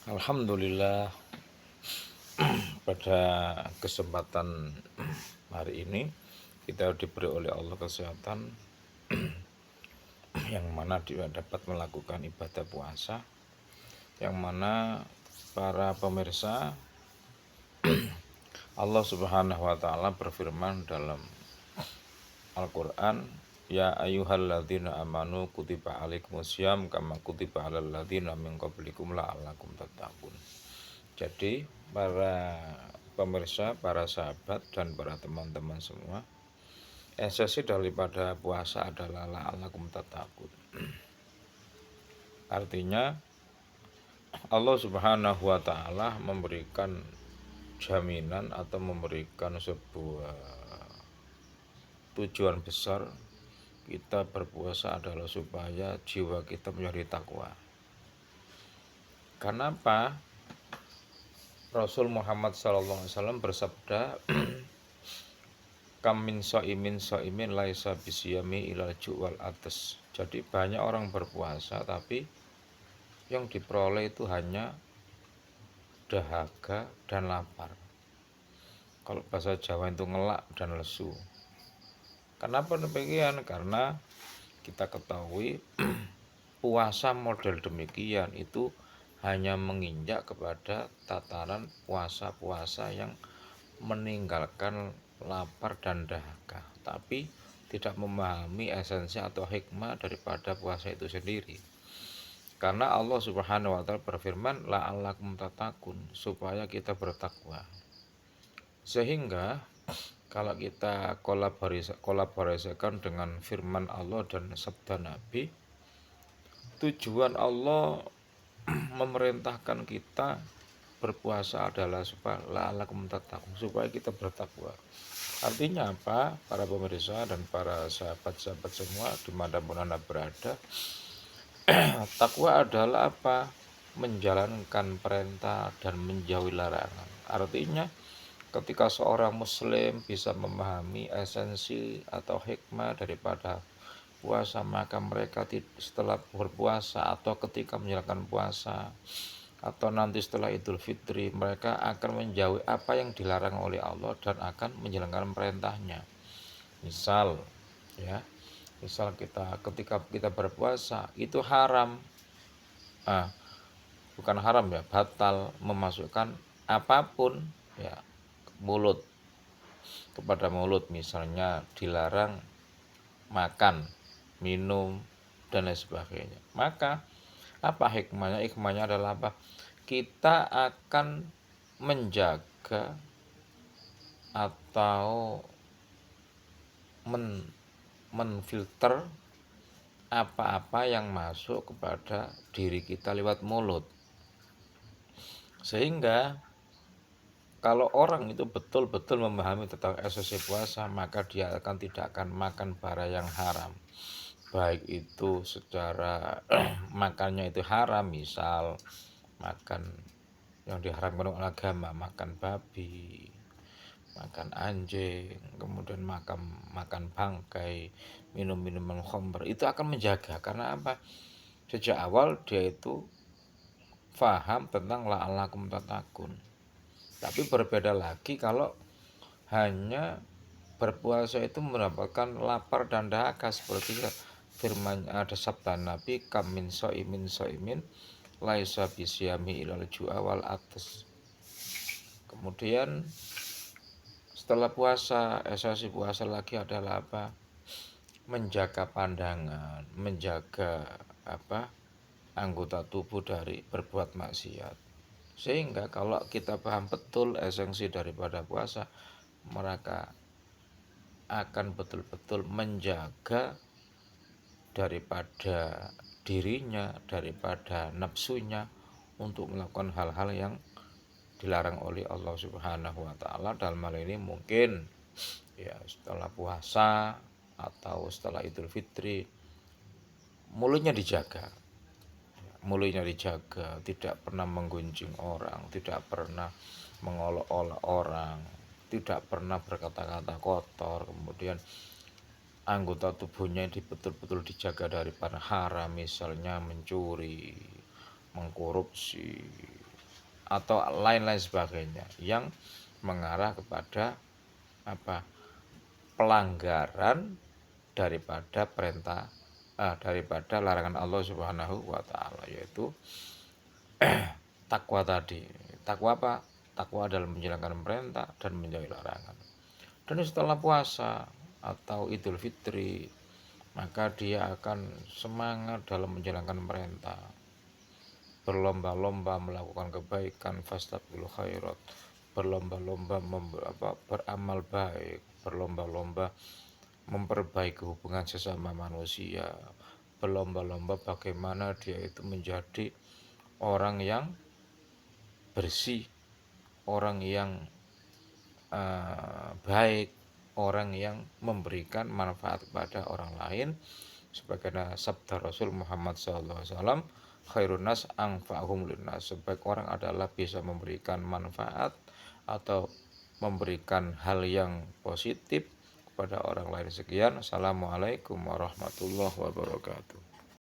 Alhamdulillah, pada kesempatan hari ini kita diberi oleh Allah kesehatan yang mana dia dapat melakukan ibadah puasa, yang mana para pemirsa, Allah Subhanahu wa taala berfirman dalam Al-Qur'an, ya ayyuhalladzina amanu kutiba alaikumusiyam kama kutiba alal ladzina min qablikum la'allakum tattaqun. Jadi para pemirsa, para sahabat dan para teman-teman semua, esensi daripada puasa adalah la'allakum tattaqun. Artinya Allah Subhanahu wa taala memberikan jaminan atau memberikan sebuah tujuan besar kita berpuasa adalah supaya jiwa kita menjadi takwa. Kenapa? Rasul Muhammad SAW bersabda, kam min so'imin laisa bisiyami ilal ju'wal atas. Jadi banyak orang berpuasa tapi yang diperoleh itu hanya dahaga dan lapar. Kalau bahasa Jawa itu ngelak dan lesu. Kenapa demikian? Karena kita ketahui puasa model demikian itu hanya menginjak kepada tataran puasa-puasa yang meninggalkan lapar dan dahaga, tapi tidak memahami esensi atau hikmah daripada puasa itu sendiri. Karena Allah Subhanahu wa taala berfirman, la'allakum tattaqun, supaya kita bertakwa. Sehingga kalau kita kolaborasikan dengan firman Allah dan sabda Nabi, tujuan Allah memerintahkan kita berpuasa adalah supaya la'allakum tattaqun, supaya kita bertakwa. Artinya apa? Para pemirsa dan para sahabat-sahabat semua dimanapun Anda berada, takwa adalah apa? Menjalankan perintah dan menjauhi larangan. Artinya ketika seorang muslim bisa memahami esensi atau hikmah daripada puasa, maka mereka setelah berpuasa atau ketika menjalankan puasa atau nanti setelah Idul Fitri, mereka akan menjauhi apa yang dilarang oleh Allah dan akan menjalankan perintahnya. Misal ketika kita berpuasa itu haram, bukan haram ya, batal memasukkan apapun ya mulut kepada mulut. Misalnya dilarang makan, minum dan lain sebagainya. Maka apa hikmahnya? Hikmahnya adalah apa? Kita akan menjaga atau menfilter apa-apa yang masuk kepada diri kita lewat mulut. Sehingga kalau orang itu betul-betul memahami tentang esensi puasa, maka dia tidak akan makan barang yang haram. Baik itu secara makannya itu haram, misal makan yang diharamkan oleh agama, makan babi, makan anjing, kemudian makan bangkai, minum minuman khamr, itu akan menjaga. Karena apa? Sejak awal dia itu faham tentang la'allakum tattaqun. Tapi berbeda lagi kalau hanya berpuasa itu mendapatkan lapar dan dahaga, seperti firman ada sabda Nabi, kam min so'imin laisa bisyami ilal ju'a wal atas. Kemudian setelah puasa, esensi puasa lagi adalah apa? Menjaga pandangan, menjaga anggota tubuh dari berbuat maksiat. Sehingga kalau kita paham betul esensi daripada puasa, mereka akan betul-betul menjaga daripada dirinya, daripada nafsunya untuk melakukan hal-hal yang dilarang oleh Allah Subhanahu wa taala. Dalam hal ini mungkin ya setelah puasa atau setelah Idul Fitri, mulutnya dijaga, tidak pernah menggunjing orang, tidak pernah mengolok-olok orang, tidak pernah berkata-kata kotor. Kemudian anggota tubuhnya betul-betul dijaga dari haram, misalnya mencuri, mengkorupsi, atau lain-lain sebagainya yang mengarah kepada apa? Pelanggaran daripada daripada larangan Allah Subhanahu wa taala, yaitu takwa tadi. Takwa apa? Takwa dalam menjalankan perintah dan menjauhi larangan. Dan setelah puasa atau Idul Fitri, maka dia akan semangat dalam menjalankan perintah, berlomba-lomba melakukan kebaikan, fastabiqul khairat, berlomba-lomba beramal baik, berlomba-lomba memperbaiki hubungan sesama manusia, berlomba-lomba bagaimana dia itu menjadi orang yang bersih, orang yang baik, orang yang memberikan manfaat kepada orang lain, sebagaimana sabda Rasul Muhammad SAW, khairun nas anfa'hum linnas, sebaik orang adalah bisa memberikan manfaat atau memberikan hal yang positif kepada orang lain. Sekian, assalamualaikum warahmatullahi wabarakatuh.